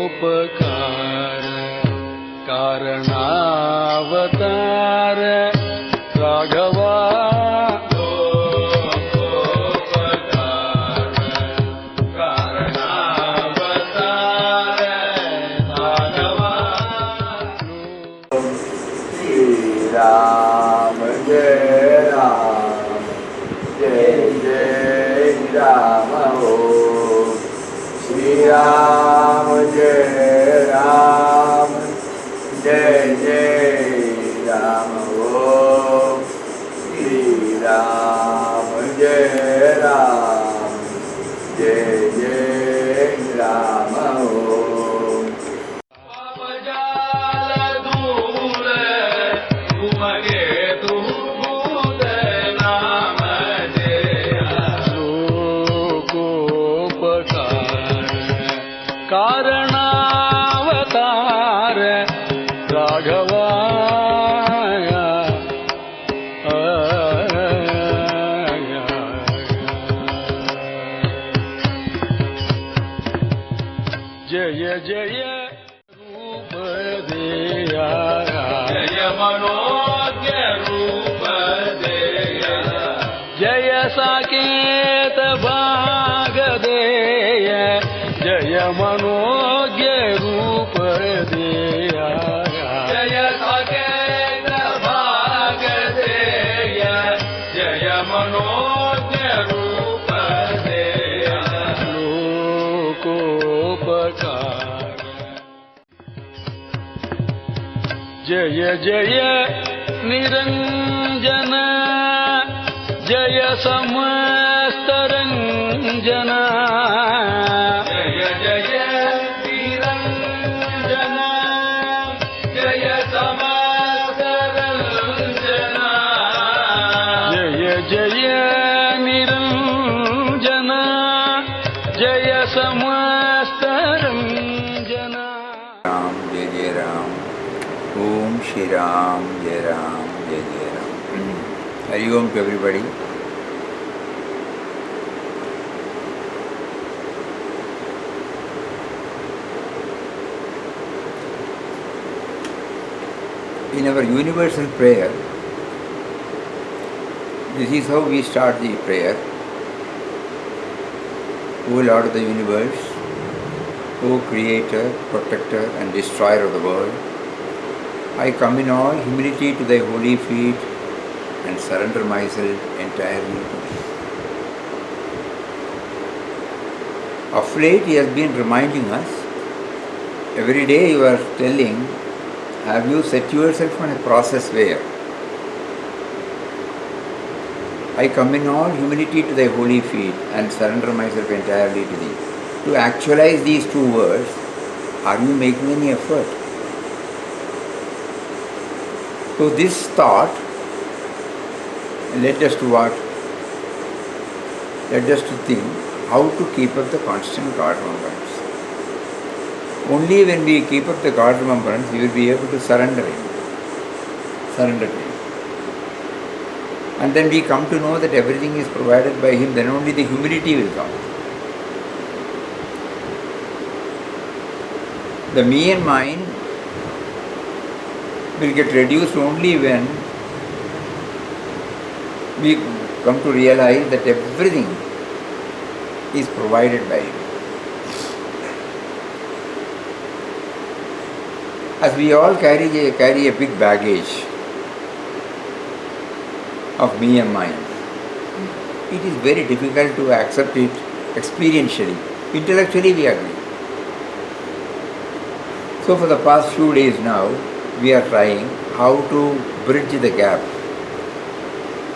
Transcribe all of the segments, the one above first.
लोकोपकार कारणावतार राघवा लोकोपकार कारणावतार राघवा श्री राम जय राम जय जय राम हो श्री राम जय राम जय जय राम हो श्री राम जय राम जय जय राम हो कारणावतार राघवा जय जय रूप देया जय मनोज्ञ रूप देया जय साकेत भाग देय जय मनोज्ञ रूप देया जय साकेत भाग देय जय मनोज्ञ रूप देया लोकोपकार जय जय निरंजन जय समस्त रंजन जय निरंजन जय समस्त रंजन राम जय जय राम ओम श्री राम जय राम जय जय Ram Hari Om to everybody. In our universal prayer, this is how we start the prayer. O Lord of the universe, O Creator, Protector and Destroyer of the world, I come in all humility to Thy holy feet and surrender myself entirely to Thee. Of late He has been reminding us, every day you are telling, have you set yourself on a process where I come in all humility to Thy holy feet and surrender myself entirely to Thee. To actualize these two words, are you making any effort? So this thought led us to what? Led us to think how to keep up the constant God remembrance. Only when we keep up the God remembrance, we will be able to surrender Him. Surrender to Him. And then we come to know that everything is provided by Him, then only the humility will come. The me and mine will get reduced only when we come to realize that everything is provided by Him. As we all carry a big baggage of me and mine, it is very difficult to accept it experientially. Intellectually we agree. So for the past few days now, we are trying how to bridge the gap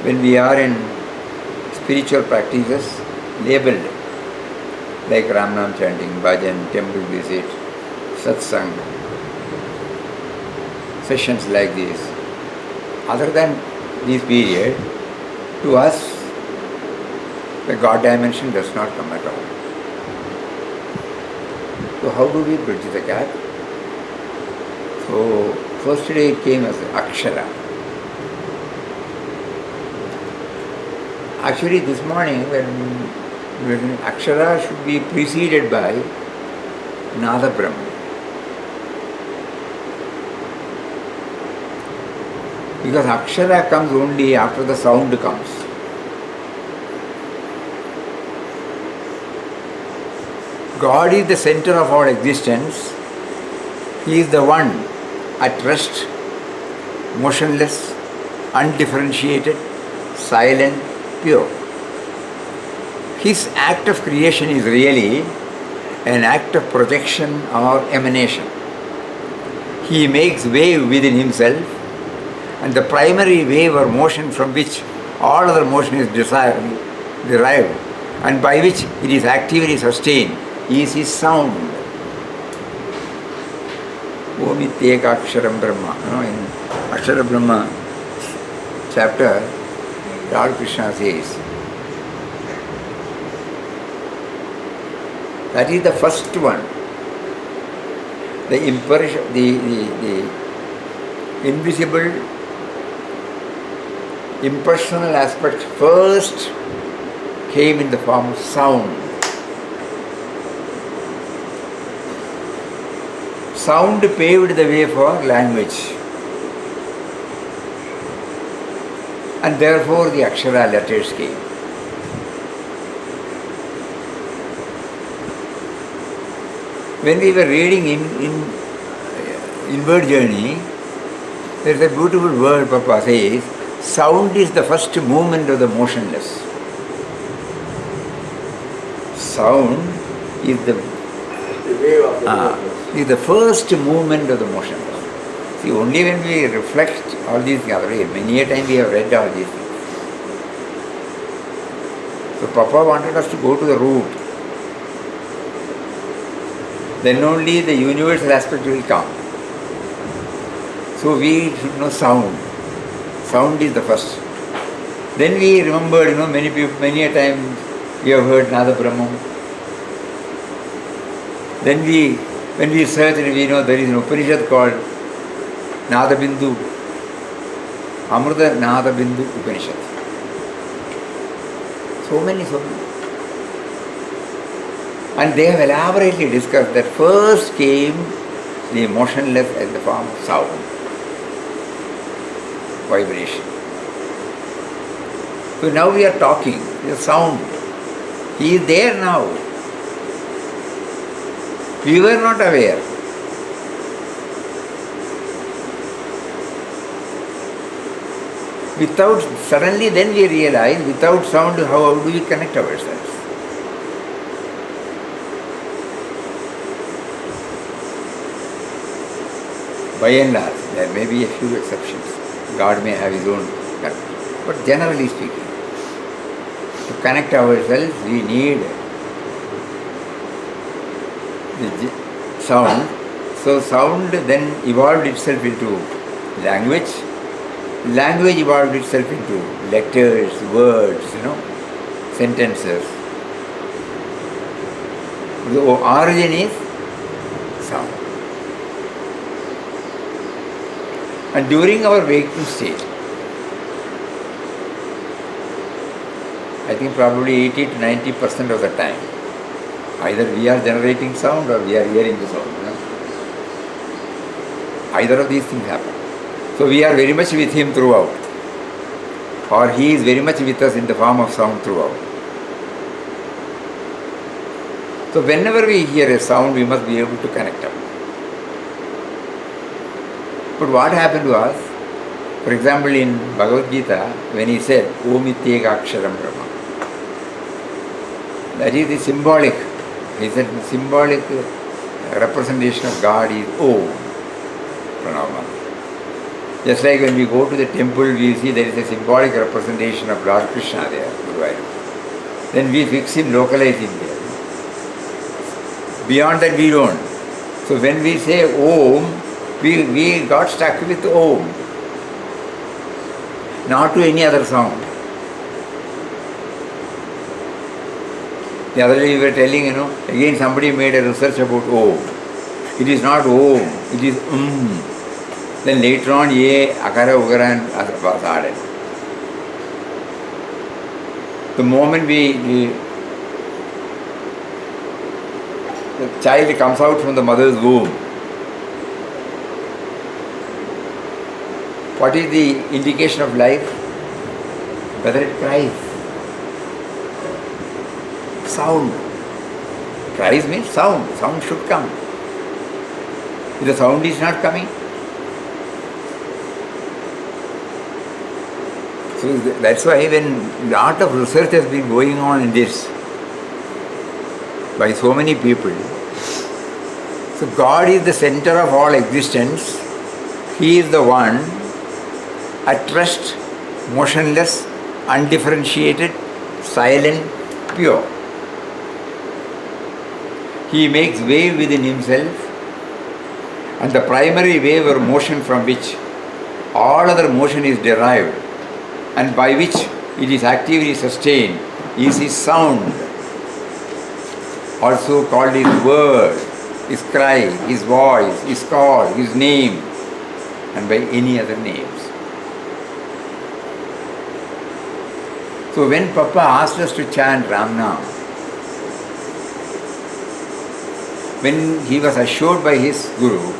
when we are in spiritual practices labeled like Ramnam chanting, bhajan, temple visit, satsang, sessions like this. Other than this period, to us, the God dimension does not come at all. So how do we bridge the gap? So first day it came as Akshara. Actually, this morning, when Akshara should be preceded by Nada Brahma. Because Akshara comes only after the sound comes. God is the center of our existence. He is the one at rest, motionless, undifferentiated, silent, pure. His act of creation is really an act of projection or emanation. He makes wave within himself, and the primary wave or motion from which all other motion is derived and by which it is actively sustained is his sound. Om Ityeka Aksharam Brahma. In Akshara Brahma chapter, Lord Krishna says, that is the first one. The invisible, impersonal aspect first came in the form of sound. Sound paved the way for language. And therefore the Akshara letters came. When we were reading in Inward Journey, there is a beautiful word Papa says, sound is the first movement of the motionless. Sound is the wave of the is the first movement of the motionless. See, only when we reflect all these things, many a time we have read all these things. So Papa wanted us to go to the root. Then only the universal aspect will come. So we should know sound. Sound is the first. Then we remembered, many a time we have heard Nada Brahma. Then when we search, we know there is an Upanishad called Nada Bindu, Amrita Nada Bindu Upanishad. So many. And they have elaborately discussed that first came the motionless as the form of sound, vibration. So now we are talking, the sound. He is there now. We were not aware. Suddenly then we realize, without sound, how do we connect ourselves? By and large, there may be a few exceptions. God may have his own connection. But generally speaking, to connect ourselves, we need the sound. So sound then evolved itself into language. Language evolved itself into letters, words, sentences. The origin is sound. And during our waking state, I think probably 80 to 90% of the time, either we are generating sound or we are hearing the sound. Either of these things happen. So we are very much with him throughout, or he is very much with us in the form of sound throughout. So whenever we hear a sound, we must be able to connect up. But what happened was, for example, in Bhagavad Gita, when he said, Om Ityeka Aksharam Brahma, that is the symbolic. He said the symbolic representation of God is Om, Pranava. Just like when we go to the temple, we see there is a symbolic representation of Lord Krishna there, Guruvayur. Then we fix him, localize him there. Beyond that we don't. So when we say Om, we got stuck with Om, not to any other sound. The other day we were telling, again somebody made a research about Om. It is not Om, it is Then later on, Ye, Akara, Ugara and was added. The moment the child comes out from the mother's womb, what is the indication of life? Whether it cries. Sound. Cries means sound. Sound should come. If the sound is not coming, so that's why when a lot of research has been going on in this by so many people. So God is the center of all existence. He is the one at rest, motionless, undifferentiated, silent, pure. He makes wave within himself, and the primary wave or motion from which all other motion is derived and by which it is actively sustained is his sound, also called his word, his cry, his voice, his call, his name, and by any other names. So when Papa asked us to chant Ram Nam, when he was assured by his Guru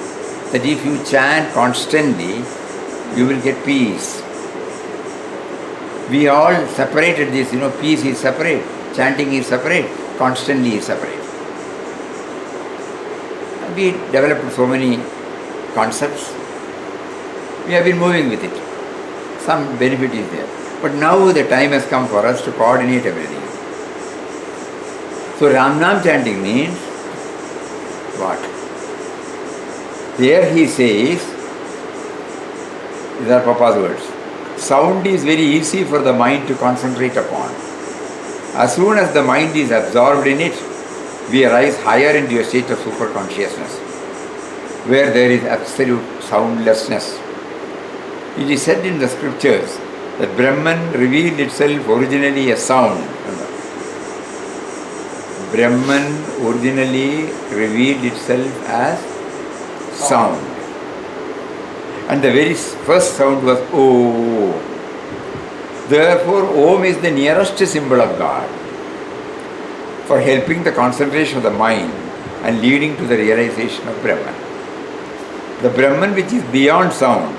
that if you chant constantly, you will get peace. We all separated this, peace is separate, chanting is separate, constantly is separate. And we developed so many concepts. We have been moving with it. Some benefit is there. But now the time has come for us to coordinate everything. So Ram Nam chanting means what? There he says, these are Papa's words, sound is very easy for the mind to concentrate upon. As soon as the mind is absorbed in it, we rise higher into a state of superconsciousness, where there is absolute soundlessness. It is said in the scriptures that Brahman revealed itself originally as sound. Brahman originally revealed itself as sound. And the very first sound was Om. Therefore, Om is the nearest symbol of God for helping the concentration of the mind and leading to the realization of Brahman. The Brahman which is beyond sound,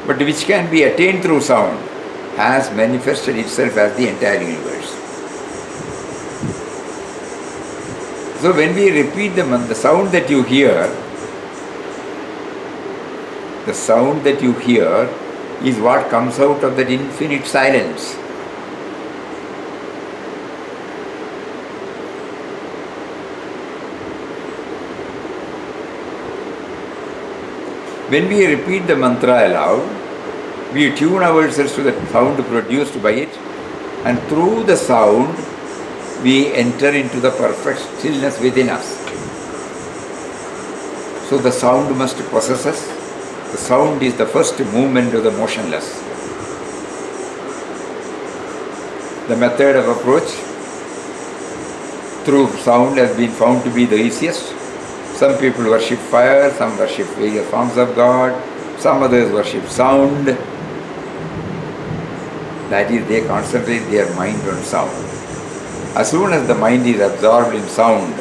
but which can be attained through sound, has manifested itself as the entire universe. So when we repeat the sound that you hear, the sound that you hear is what comes out of that infinite silence. When we repeat the mantra aloud, we tune ourselves to the sound produced by it, and through the sound we enter into the perfect stillness within us. So the sound must possess us. The sound is the first movement of the motionless. The method of approach through sound has been found to be the easiest. Some people worship fire, some worship various forms of God, some others worship sound. That is, they concentrate their mind on sound. As soon as the mind is absorbed in sound,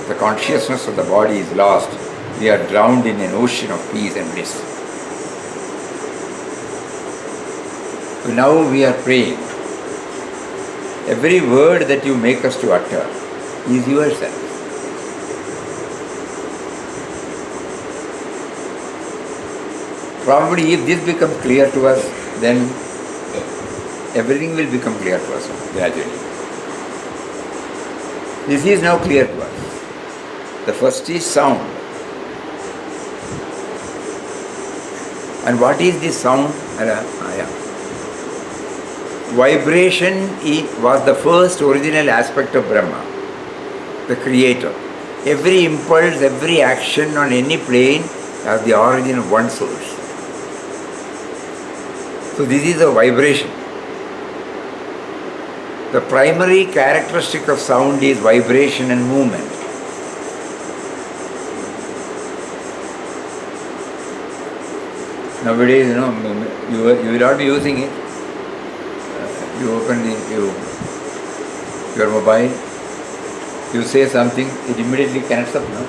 the consciousness of the body is lost. We are drowned in an ocean of peace and bliss. So now we are praying. Every word that you make us to utter is yourself. Probably if this becomes clear to us, then everything will become clear to us gradually. This is now clear to us. The first is sound. And what is this sound? Vibration was the first original aspect of Brahma, the creator. Every impulse, every action on any plane has the origin of one source. So this is a vibration. The primary characteristic of sound is vibration and movement. Nowadays, you will not be using it. You your mobile, you say something, it immediately connects up, no?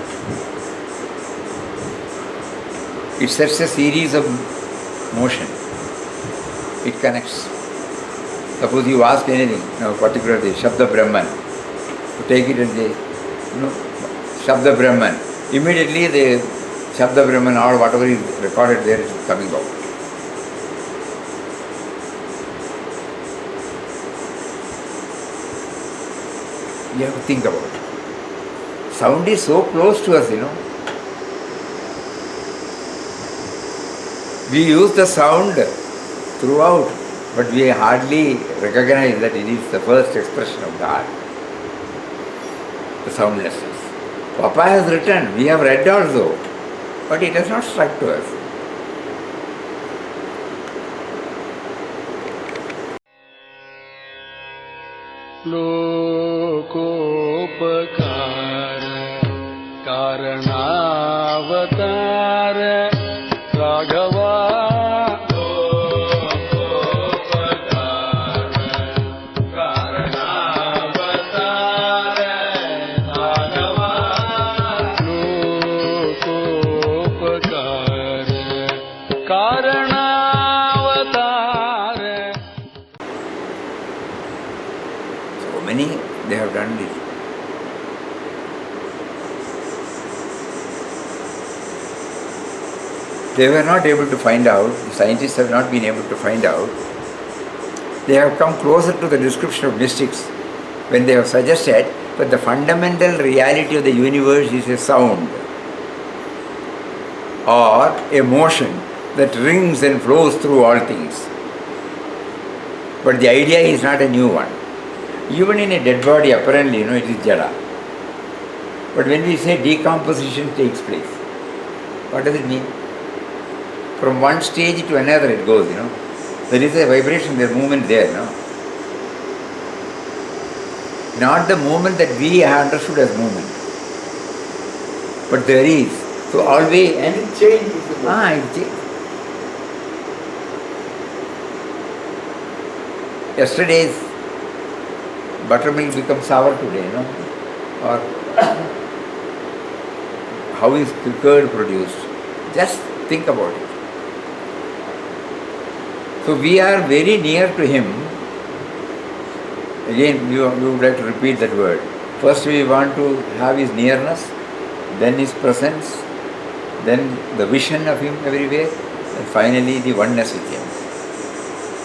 It sets a series of motion. It connects. Suppose you ask anything, particularly Shabda Brahman, to take it and say, Shabda Brahman. Immediately the Shabda Brahman or whatever is recorded there is coming out. You have to think about it. Sound is so close to us, We use the sound throughout, but we hardly recognize that it is the first expression of God, the soundlessness. Papa has written, we have read also, but it has not struck to us. लोकोपकार कारणावतार Raghava Many, they have done this. They were not able to find out, the scientists have not been able to find out. They have come closer to the description of mystics when they have suggested that the fundamental reality of the universe is a sound or a motion that rings and flows through all things. But the idea is not a new one. Even in a dead body, apparently, it is jada. But when we say decomposition takes place, what does it mean? From one stage to another it goes, There is a vibration, there is movement there, Not the movement that we have understood as movement. But there is. So always... And it changes. it changes. Yesterday's buttermilk becomes sour today, Or how is curd produced? Just think about it. So we are very near to Him. Again, you would like to repeat that word. First we want to have His nearness, then His presence, then the vision of Him everywhere, and finally the oneness with Him.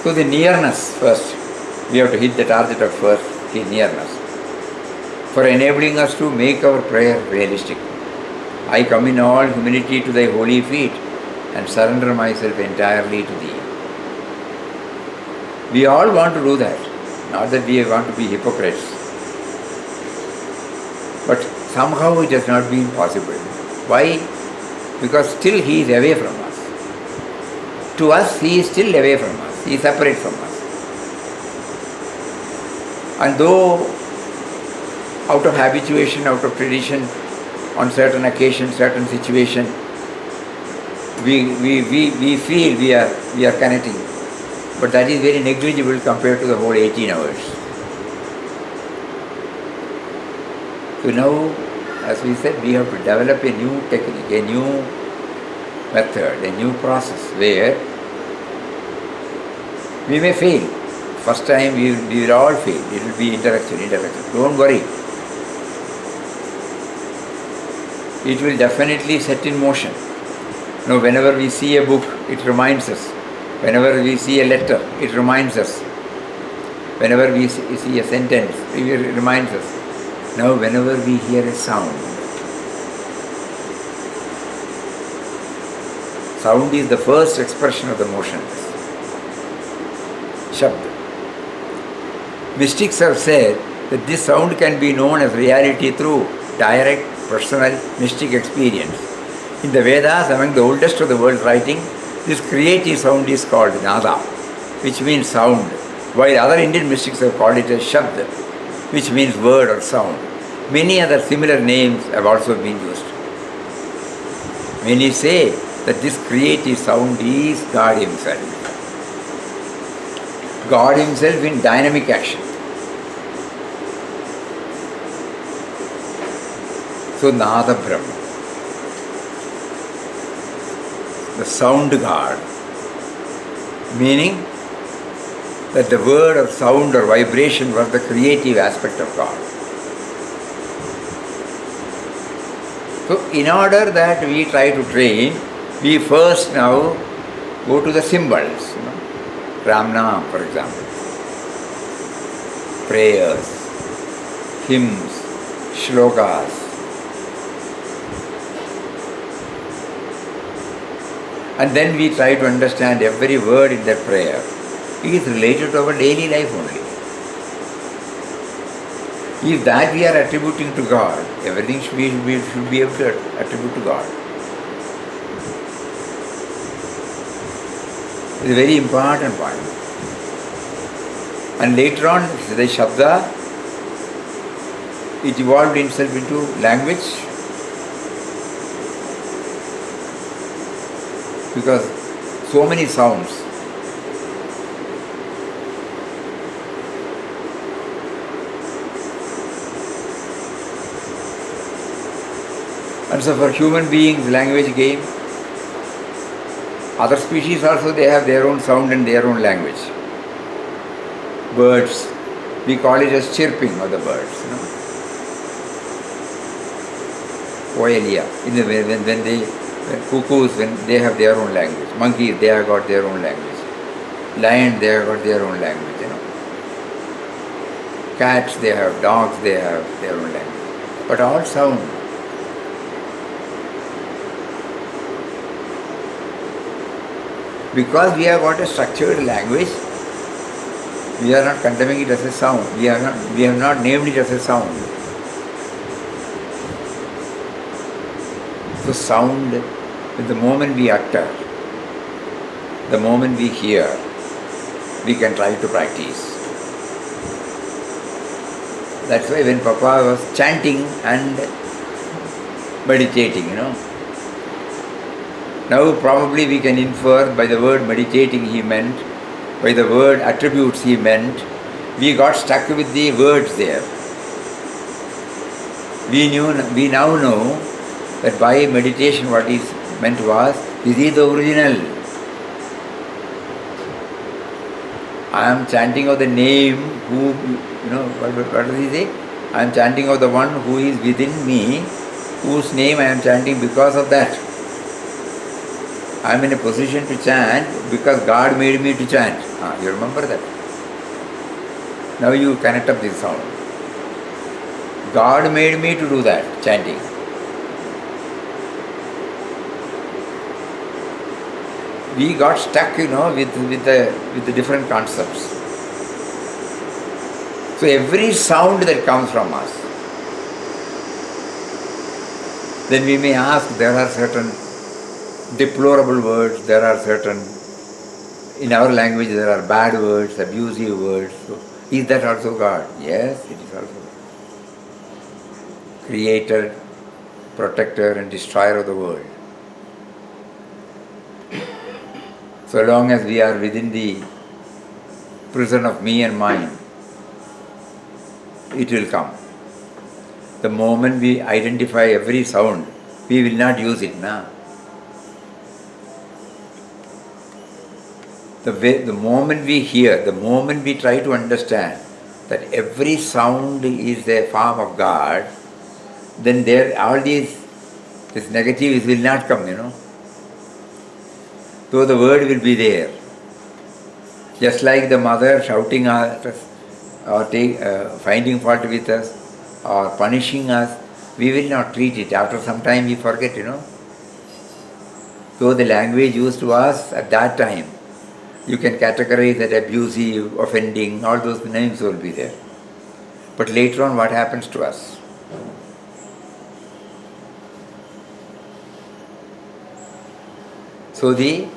So the nearness first. We have to hit the target of first, the nearness. For enabling us to make our prayer realistic. I come in all humility to Thy holy feet and surrender myself entirely to Thee. We all want to do that. Not that we want to be hypocrites. But somehow it has not been possible. Why? Because still He is away from us. To us, He is still away from us. He is separate from us. And though out of habituation, out of tradition, on certain occasions, certain situation, we feel we are connecting. But that is very negligible compared to the whole 18 hours. So now, as we said, we have to develop a new technique, a new method, a new process where we may fail. First time we will all fail. It will be intellectual. Don't worry. It will definitely set in motion. Now, whenever we see a book, it reminds us. Whenever we see a letter, it reminds us. Whenever we see a sentence, it reminds us. Now, whenever we hear a sound, sound is the first expression of the motions. Shabda. Mystics have said that this sound can be known as reality through direct, personal, mystic experience. In the Vedas, among the oldest of the world's writing, this creative sound is called nada, which means sound, while other Indian mystics have called it as shabda, which means word or sound. Many other similar names have also been used. Many say that this creative sound is God Himself. God Himself in dynamic action. So Nada Brahma, the sound God, meaning that the word or sound or vibration was the creative aspect of God. So in order that we try to train, we first now go to the symbols, Ram Naam, for example, prayers, hymns, shlokas. And then we try to understand every word in that prayer. It is related to our daily life only. If that we are attributing to God, everything should be able to attribute to God. It's a very important point. And later on, the Shabda, it evolved itself into language, because so many sounds. And so for human beings, language came. Other species also, they have their own sound and their own language. Birds, we call it as chirping of the birds. Koelia, when cuckoos, when they have their own language. Monkeys, they have got their own language. Lions, they have got their own language. Cats, they have, dogs, they have their own language. But all sound. Because we have got a structured language, we are not condemning it as a sound. We have not named it as a sound. So sound, the moment we utter, the moment we hear, we can try to practice. That's why when Papa was chanting and meditating, now probably we can infer by the word meditating he meant, by the word attributes he meant, we got stuck with the words there. We now know that by meditation what is meant was, this is the original. I am chanting of the name who, what does he say? I am chanting of the one who is within me, whose name I am chanting because of that. I am in a position to chant because God made me to chant. You remember that? Now you connect up this sound. God made me to do that, chanting. We got stuck, with the different concepts. So every sound that comes from us, then we may ask, there are certain deplorable words, there are certain, in our language there are bad words, abusive words. So is that also God? Yes, it is also God. Creator, protector and destroyer of the world. So long as we are within the prison of me and mine, it will come. The moment we identify every sound, we will not use it now. The moment we hear, the moment we try to understand that every sound is a form of God, then all this negatives will not come, So the word will be there. Just like the mother shouting at us, or finding fault with us, or punishing us, we will not treat it. After some time we forget, So the language used to us at that time, you can categorize that abusive, offending, all those names will be there. But later on, what happens to us? So the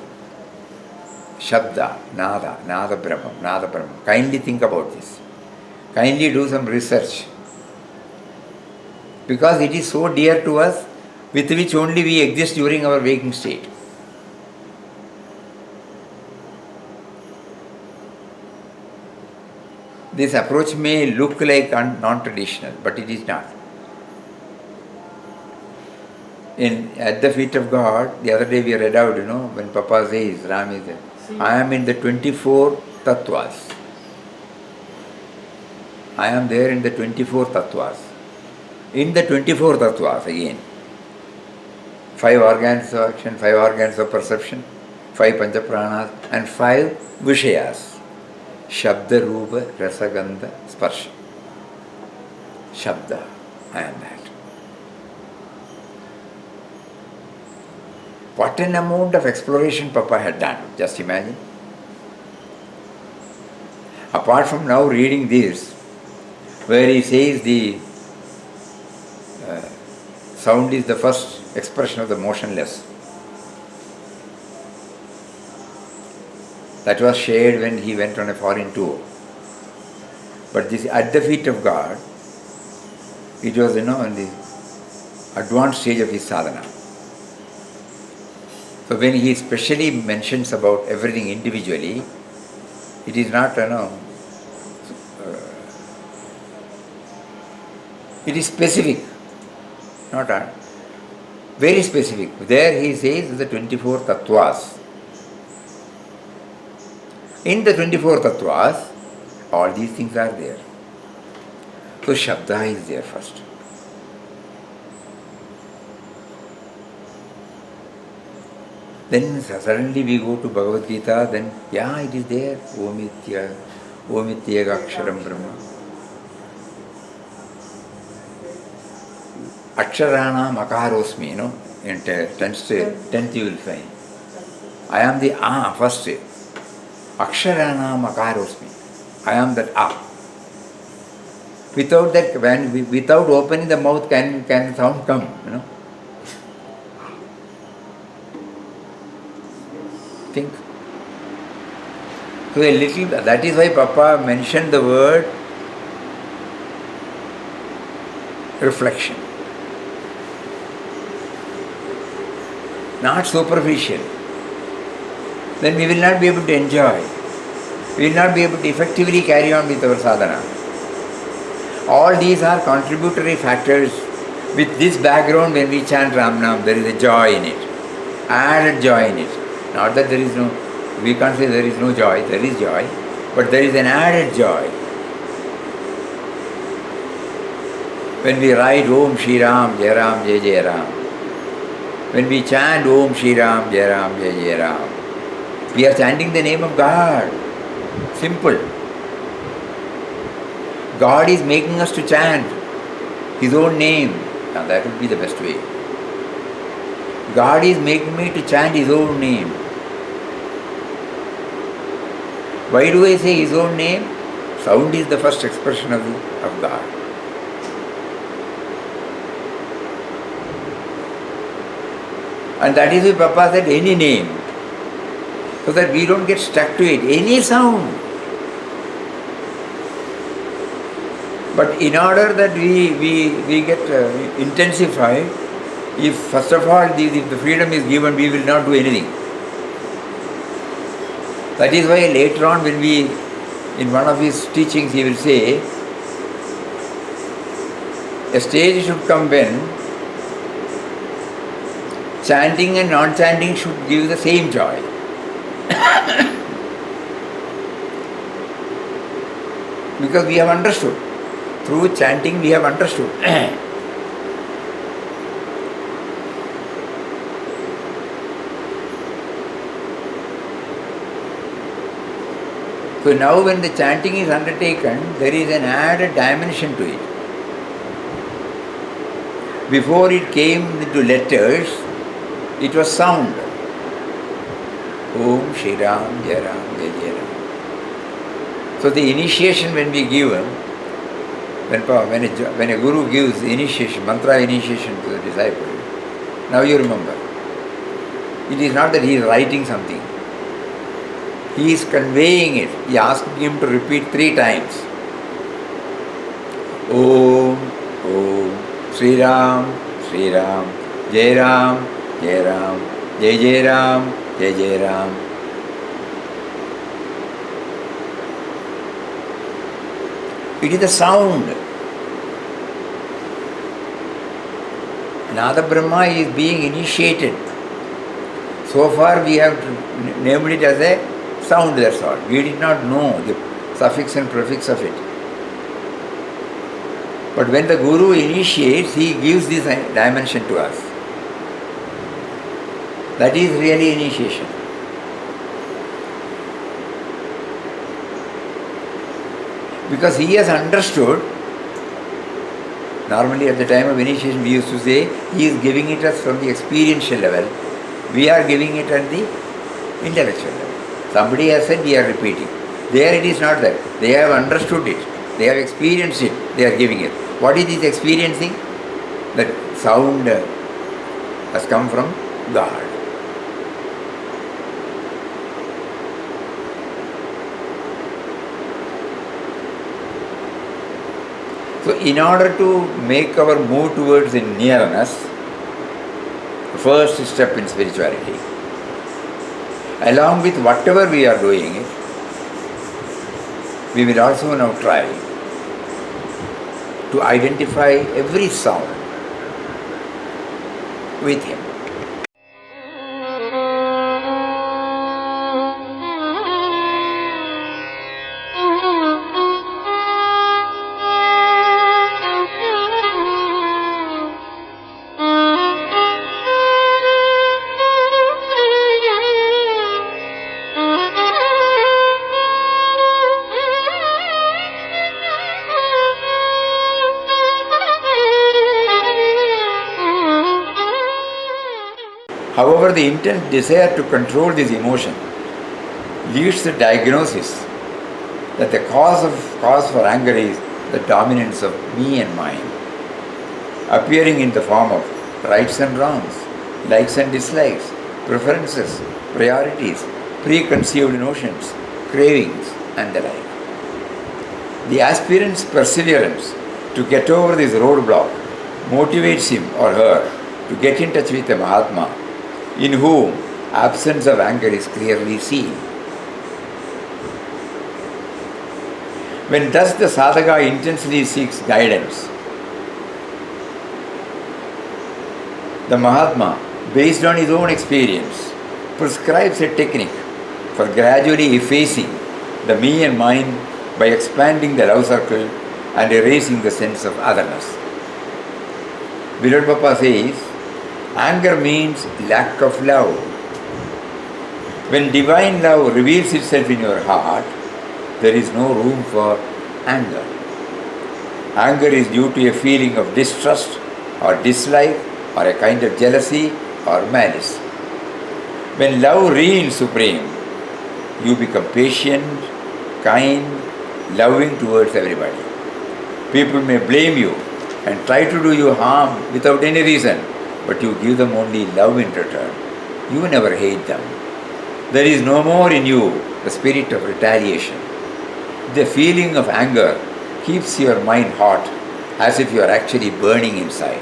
Shabda, Nada Brahma. Kindly think about this. Kindly do some research. Because it is so dear to us, with which only we exist during our waking state. This approach may look like non-traditional, but it is not. at the feet of God, the other day we read out, when Papa says, Ram is there, I am in the 24 tattvas. I am there in the 24 tattvas. In the 24 tattvas again, 5 organs of action, 5 organs of perception, 5 panchapranas and 5 vishayas. Shabda, Rupa, Rasa, Gandha, Sparsha. Shabda, I am that. What an amount of exploration Papa had done, just imagine. Apart from now reading this, where he says the sound is the first expression of the motionless. That was shared when he went on a foreign tour. But this at the feet of God, it was, in the advanced stage of his sadhana. So when he specially mentions about everything individually, it is not, it is specific, not very specific. There he says the 24 tattvas. In the 24 tattvas, all these things are there. So Shabda is there first. Then suddenly we go to Bhagavad Gita, then it is there. Omitya Aksharam Brahma. Aksharana Makarosmi, in 10th you will find. I am the first. Aksharana Makarosmi. I am that Without that, without opening the mouth, can the sound come? Think. So a little. That is why Papa mentioned the word reflection. Not superficial. Then we will not be able to enjoy. We will not be able to effectively carry on with our sadhana. All these are contributory factors. With this background, when we chant Ram Nam, there is a joy in it. Added joy in it. Not that there is no, we can't say there is no joy, there is joy, but there is an added joy. When we write Om Shri Ram, Jai Ram, Jai Jai Ram, when we chant Om Shri Ram, Jai Ram, Jai Jai Ram, we are chanting the name of God. Simple. God is making us to chant His own name. Now that would be the best way. God is making me to chant His own name. Why do I say His own name? Sound is the first expression of God. And that is why Papa said any name, so that we don't get stuck to it. Any sound. But in order that we get intensified, if first of all if the freedom is given, we will not do anything. That is why later on when in one of his teachings he will say, a stage should come when chanting and non-chanting should give the same joy. Because we have understood. Through chanting we have understood. So now when the chanting is undertaken, there is an added dimension to it. Before it came into letters, it was sound. Om Shri Ram, Jai Ram, Jai Jai Ram. So the initiation when we give, when a guru gives initiation, mantra initiation to the disciple, now you remember, it is not that he is writing something. He is conveying it. He asked him to repeat 3 times. Om, Om, Sri Ram, Sri Ram, Jai Ram, Jai Ram, Jai Jai Ram, Jai Jai Ram. It is the sound. Nada Brahma is being initiated. So far we have named it as a sound, that's all. We did not know the suffix and prefix of it. But when the Guru initiates, he gives this dimension to us. That is really initiation. Because he has understood, normally at the time of initiation we used to say, he is giving it us from the experiential level, we are giving it at the intellectual level. Somebody has said, we are repeating. There it is not that. They have understood it, they have experienced it, they are giving it. What is this experiencing? That sound has come from God. So in order to make our move towards the nearness, first step in spirituality, along with whatever we are doing it, we will also now try to identify every sound with him. However, the intense desire to control this emotion leads to the diagnosis that the cause for anger is the dominance of me and mine, appearing in the form of rights and wrongs, likes and dislikes, preferences, priorities, preconceived notions, cravings, and the like. The aspirant's perseverance to get over this roadblock motivates him or her to get in touch with the Mahatma, in whom absence of anger is clearly seen. When thus the sadhaka intensely seeks guidance, the Mahatma, based on his own experience, prescribes a technique for gradually effacing the me and mine by expanding the love circle and erasing the sense of otherness. Virat Bappa says, anger means lack of love. When divine love reveals itself in your heart, there is no room for anger. Anger is due to a feeling of distrust or dislike or a kind of jealousy or malice. When love reigns supreme, you become patient, kind, loving towards everybody. People may blame you and try to do you harm without any reason, but you give them only love in return. You never hate them. There is no more in you the spirit of retaliation. The feeling of anger keeps your mind hot, as if you are actually burning inside.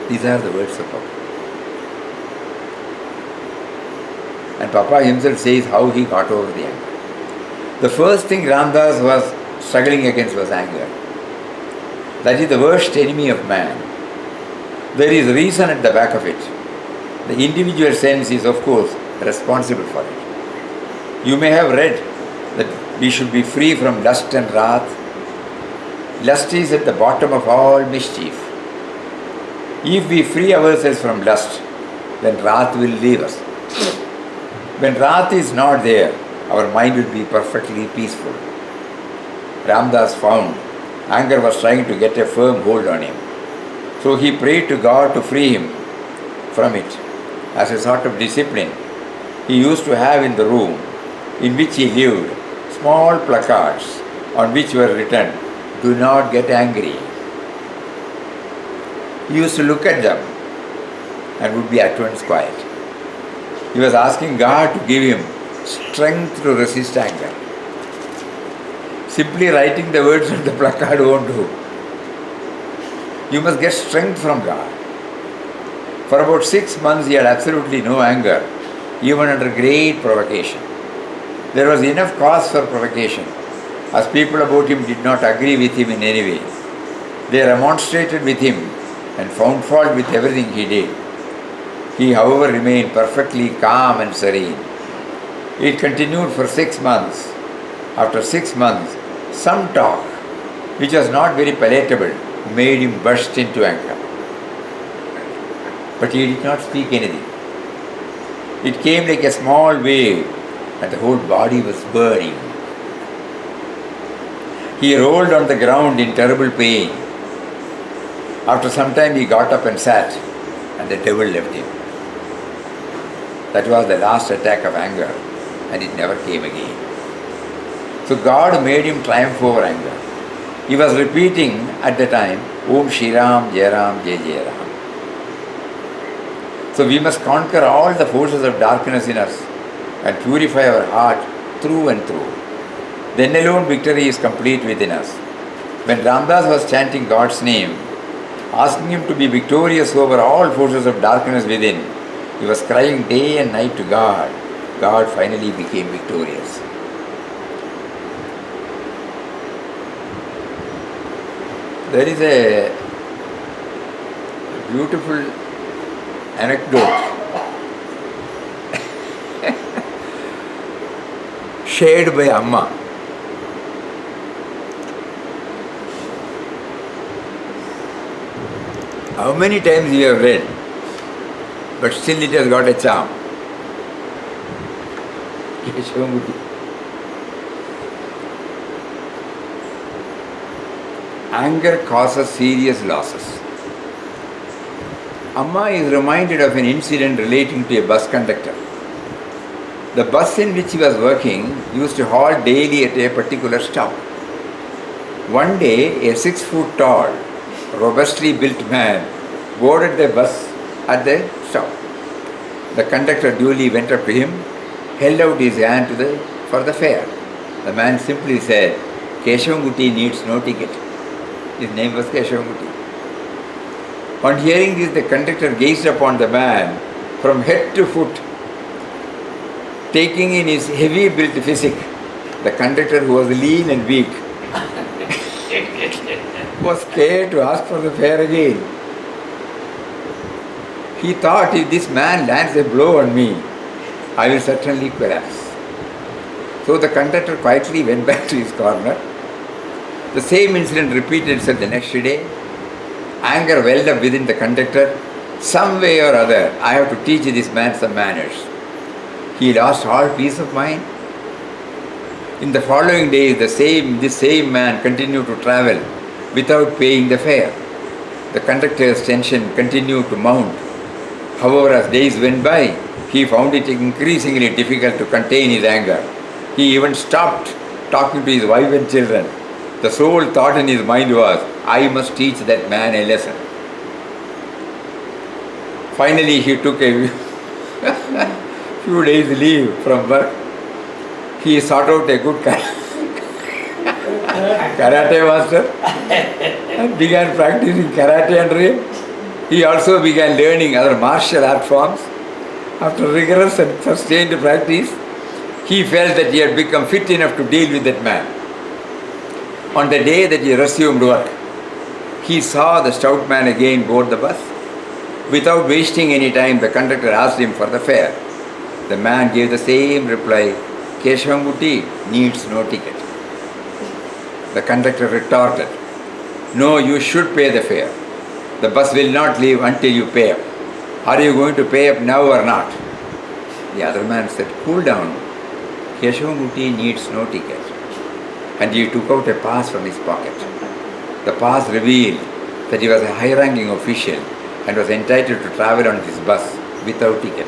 These are the words of Papa. And Papa himself says how he got over the anger. The first thing Ramdas was struggling against was anger. That is the worst enemy of man. There is reason at the back of it. The individual sense is, of course, responsible for it. You may have read that we should be free from lust and wrath. Lust is at the bottom of all mischief. If we free ourselves from lust, then wrath will leave us. When wrath is not there, our mind will be perfectly peaceful. Ramdas found anger was trying to get a firm hold on him. So he prayed to God to free him from it. As a sort of discipline, he used to have in the room in which he lived small placards on which were written, "Do not get angry." He used to look at them and would be at once quiet. He was asking God to give him strength to resist anger. Simply writing the words on the placard won't do. You must get strength from God. For about 6 months he had absolutely no anger, even under great provocation. There was enough cause for provocation, as people about him did not agree with him in any way. They remonstrated with him and found fault with everything he did. He, however, remained perfectly calm and serene. It continued for 6 months. After 6 months, some talk, which was not very palatable, made him burst into anger. But he did not speak anything. It came like a small wave, and the whole body was burning. He rolled on the ground in terrible pain. After some time, he got up and sat, and the devil left him. That was the last attack of anger, and it never came again. So God made him triumph over anger. He was repeating at the time, Om Shri Ram, Jai Ram, Jai Jai Ram. So we must conquer all the forces of darkness in us and purify our heart through and through. Then alone victory is complete within us. When Ramdas was chanting God's name, asking him to be victorious over all forces of darkness within, he was crying day and night to God. God finally became victorious. There is a beautiful anecdote shared by Amma. How many times you have read, but still it has got a charm. Keshavamurti. Anger causes serious losses. Amma is reminded of an incident relating to a bus conductor. The bus in which he was working used to halt daily at a particular stop. One day, a 6-foot tall, robustly built man boarded the bus at the stop. The conductor duly went up to him, held out his hand for the fare. The man simply said, Keshavamurti needs no ticket. His name was Keshavamurti. On hearing this, the conductor gazed upon the man from head to foot, taking in his heavy built physique. The conductor, who was lean and weak, was scared to ask for the fare again. He thought, if this man lands a blow on me, I will certainly collapse. So the conductor quietly went back to his corner. The same incident repeated itself the next day. Anger welled up within the conductor. Some way or other, I have to teach this man some manners. He lost all peace of mind. In the following days, this same man continued to travel without paying the fare. The conductor's tension continued to mount. However, as days went by, he found it increasingly difficult to contain his anger. He even stopped talking to his wife and children. The sole thought in his mind was, I must teach that man a lesson. Finally, he took a few days leave from work. He sought out a good karate master and began practicing karate under him. He also began learning other martial art forms. After rigorous and sustained practice, he felt that he had become fit enough to deal with that man. On the day that he resumed work, he saw the stout man again board the bus. Without wasting any time, the conductor asked him for the fare. The man gave the same reply, Keshavamurti needs no ticket. The conductor retorted, no, you should pay the fare. The bus will not leave until you pay up. Are you going to pay up now or not? The other man said, cool down. Keshavamurti needs no ticket. And he took out a pass from his pocket. The pass revealed that he was a high-ranking official and was entitled to travel on his bus without ticket.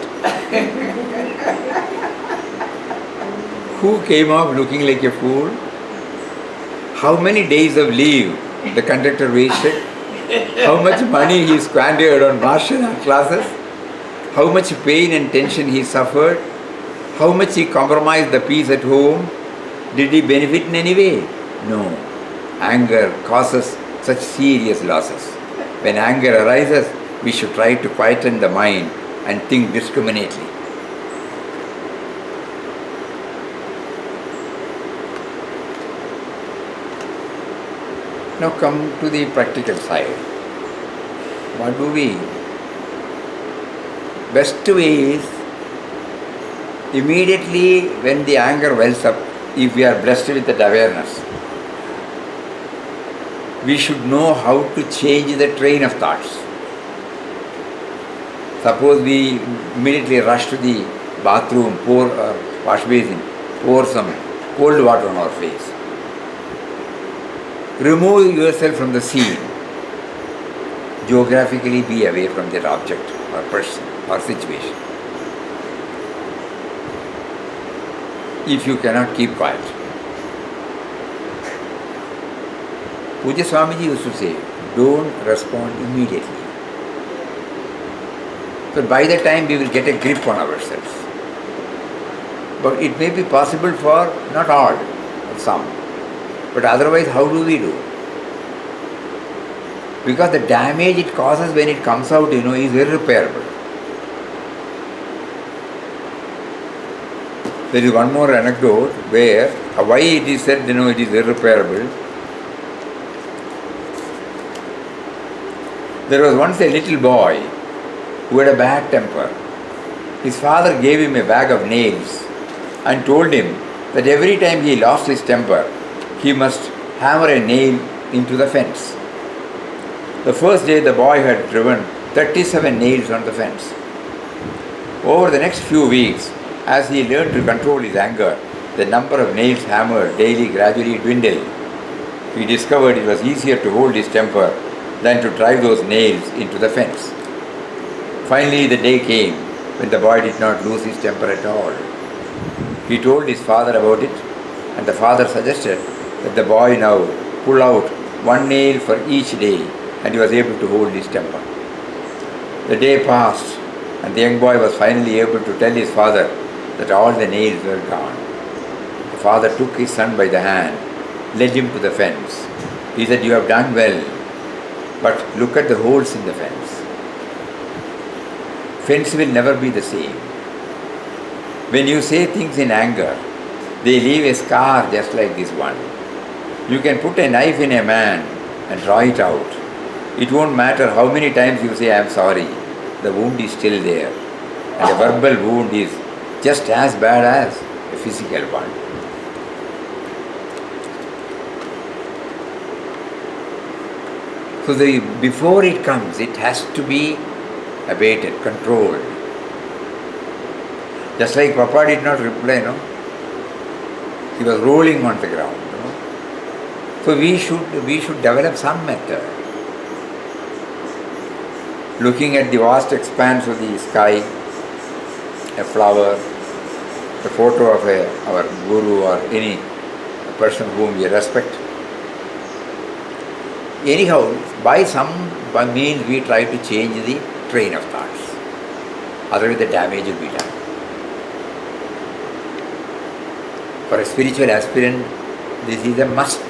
Who came off looking like a fool? How many days of leave the conductor wasted? How much money he squandered on martial art classes? How much pain and tension he suffered? How much he compromised the peace at home? Did he benefit in any way? No. Anger causes such serious losses. When anger arises, we should try to quieten the mind and think discriminately. Now come to the practical side. what do we? Best way is immediately when the anger wells up, if we are blessed with that awareness, we should know how to change the train of thoughts. Suppose we immediately rush to the bathroom, pour wash basin, pour some cold water on our face. Remove yourself from the scene. Geographically be away from that object or person or situation. If you cannot keep quiet. Pujya Swamiji used to say, don't respond immediately. So by the time we will get a grip on ourselves. But it may be possible for not all, but some. But otherwise, how do we do? Because the damage it causes when it comes out, is irreparable. There is one more anecdote where, why it is said, it is irreparable. There was once a little boy who had a bad temper. His father gave him a bag of nails and told him that every time he lost his temper, he must hammer a nail into the fence. The first day the boy had driven 37 nails on the fence. Over the next few weeks, as he learned to control his anger, the number of nails hammered daily gradually dwindled. He discovered it was easier to hold his temper than to drive those nails into the fence. Finally, the day came when the boy did not lose his temper at all. He told his father about it, and the father suggested that the boy now pull out one nail for each day, and he was able to hold his temper. The day passed, and the young boy was finally able to tell his father that all the nails were gone. The father took his son by the hand, led him to the fence. He said, "You have done well, but look at the holes in the fence. Fence will never be the same. When you say things in anger, they leave a scar just like this one. You can put a knife in a man and draw it out. It won't matter how many times you say, 'I am sorry,' the wound is still there. And a verbal wound is just as bad as a physical one." So before it comes, it has to be abated, controlled. Just like Papa did not reply, he was rolling on the ground. So we should develop some method. Looking at the vast expanse of the sky, a flower, a photo of our guru or any person whom we respect. Anyhow, by means we try to change the train of thoughts. Otherwise the damage will be done. For a spiritual aspirant, this is a must.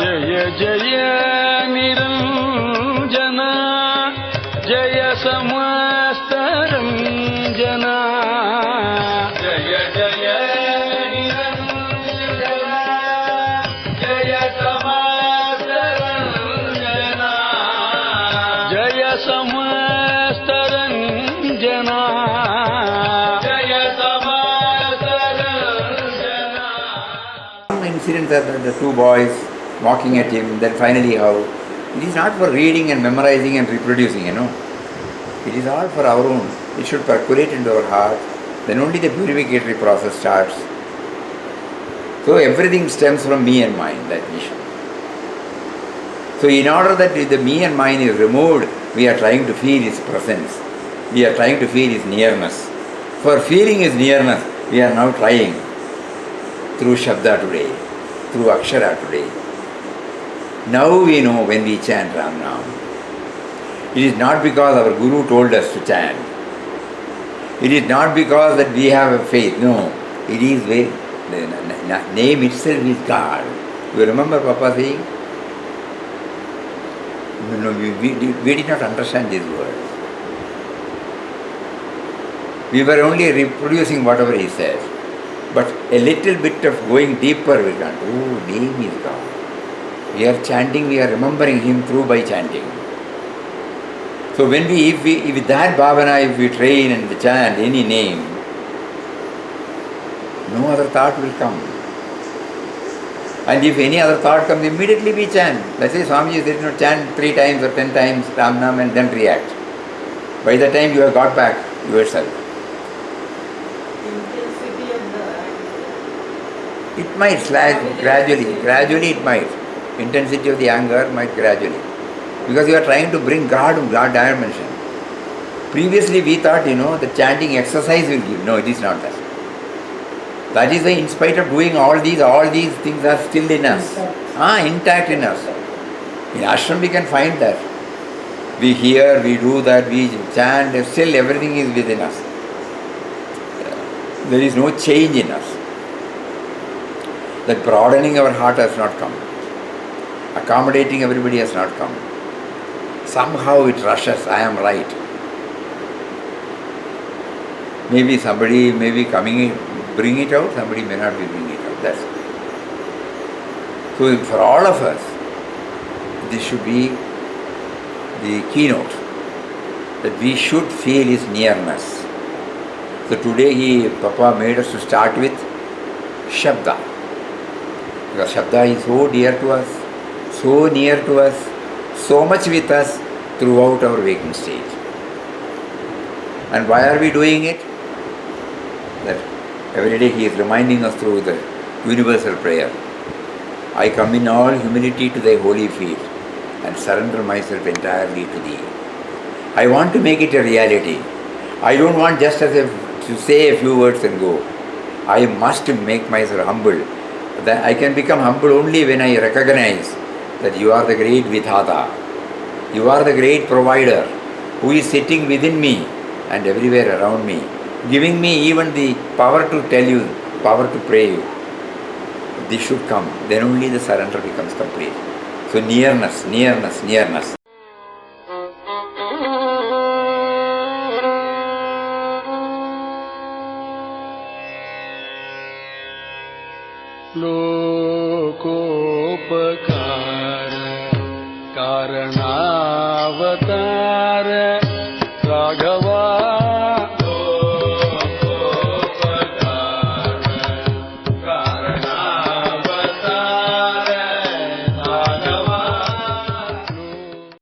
Jaya Jaya Niranjana, Jaya Samasta Ranjana, Jaya Jaya Niranjana, Jaya Samasta Ranjana, Jaya Samasta Ranjana, Jaya Samasta Ranjana. Some incidents are the two boys mocking at him, then finally how. It is not for reading and memorizing and reproducing, It is all for our own. It should percolate into our heart. Then only the purificatory process starts. So everything stems from me and mine, that vision. So in order that the me and mine is removed, we are trying to feel his presence. We are trying to feel his nearness. For feeling his nearness, we are now trying through Shabda today, through Akshara today. Now we know when we chant Ram Nam. It is not because our Guru told us to chant. It is not because that we have a faith. No. It is the name itself is God. You remember Papa saying? No, we did not understand this word. We were only reproducing whatever he said. But a little bit of going deeper we can't. Oh, name is God. We are chanting, we are remembering Him through by chanting. So when if with that bhavana, if we train and chant any name, no other thought will come. And if any other thought comes, immediately we chant. Let's say Swamiji did not chant 3 times or 10 times Ram Nam and then react. By the time you have got back yourself. Intensity of the anger. It might slack gradually it might. Intensity of the anger might gradually. Because you are trying to bring God dimension. Previously we thought, the chanting exercise will give. No, it is not that. That is why in spite of doing all these things are still in us. Intact in us. In ashram we can find that. We hear, we do that, we chant, still everything is within us. There is no change in us. That broadening our heart has not come. Accommodating everybody has not come. Somehow it rushes, I am right. Maybe somebody may be coming, bring it out, somebody may not be bringing it out. That's it. So for all of us, this should be the keynote. That we should feel His nearness. So today Papa made us to start with Shabda. Because Shabda is so dear to us, so near to us, so much with us throughout our waking stage. And why are we doing it? That every day He is reminding us through the universal prayer. I come in all humility to Thy holy feet and surrender myself entirely to Thee. I want to make it a reality. I don't want just to say a few words and go. I must make myself humble. That I can become humble only when I recognize that You are the great Vidhata. You are the great provider who is sitting within me and everywhere around me, giving me even the power to tell You, power to pray You. This should come. Then only the surrender becomes complete. So nearness. लोकोपकार कारणावतार Raghava